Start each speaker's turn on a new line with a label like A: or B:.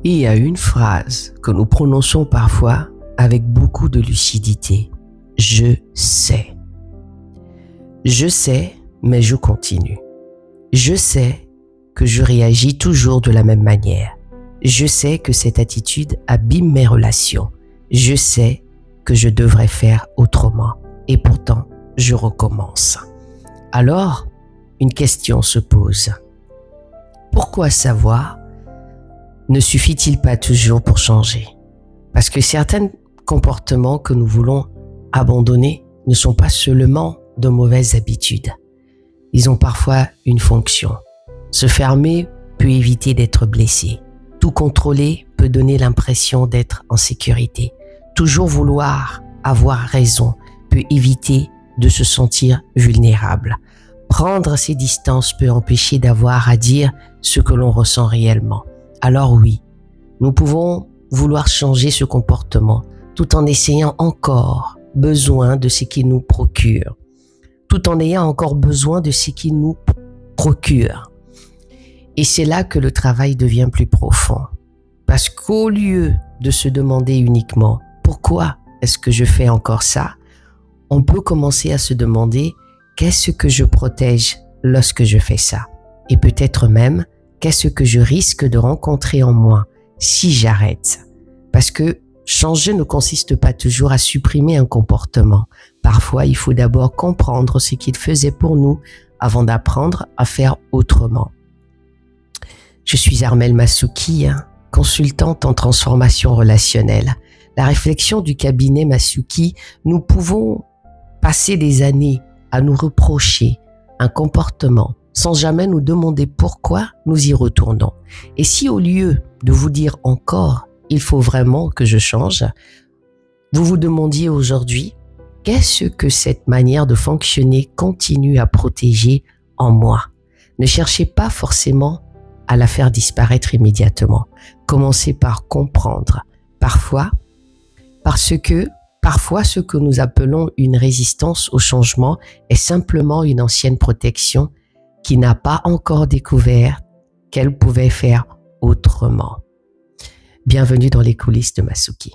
A: Il y a une phrase que nous prononçons parfois avec beaucoup de lucidité. Je sais. Je sais, mais je continue. Je sais que je réagis toujours de la même manière. Je sais que cette attitude abîme mes relations. Je sais que je devrais faire autrement. Et pourtant, je recommence. Alors, une question se pose. Pourquoi savoir ne suffit-il pas toujours pour changer? Parce que certains comportements que nous voulons abandonner ne sont pas seulement de mauvaises habitudes. Ils ont parfois une fonction. Se fermer peut éviter d'être blessé. Tout contrôler peut donner l'impression d'être en sécurité. Toujours vouloir avoir raison peut éviter de se sentir vulnérable. Prendre ses distances peut empêcher d'avoir à dire ce que l'on ressent réellement. Alors oui, nous pouvons vouloir changer ce comportement tout en essayant encore besoin de ce qu'il nous procure, tout en ayant encore besoin de ce qu'il nous procure. Et c'est là que le travail devient plus profond. Parce qu'au lieu de se demander uniquement « Pourquoi est-ce que je fais encore ça ?», on peut commencer à se demander « Qu'est-ce que je protège lorsque je fais ça ?» Et peut-être même « Qu'est-ce que je risque de rencontrer en moi si j'arrête ?» Parce que changer ne consiste pas toujours à supprimer un comportement. Parfois, il faut d'abord comprendre ce qu'il faisait pour nous avant d'apprendre à faire autrement. Je suis Armelle Masuki, consultante en transformation relationnelle. La réflexion du cabinet Masuki, nous pouvons passer des années à nous reprocher un comportement sans jamais nous demander pourquoi nous y retournons. Et si au lieu de vous dire encore « il faut vraiment que je change », vous vous demandiez aujourd'hui « qu'est-ce que cette manière de fonctionner continue à protéger en moi ?» Ne cherchez pas forcément à la faire disparaître immédiatement. Commencez par comprendre. Parfois ce que nous appelons une résistance au changement est simplement une ancienne protection qui n'a pas encore découvert qu'elle pouvait faire autrement. Bienvenue dans les coulisses de Masuki.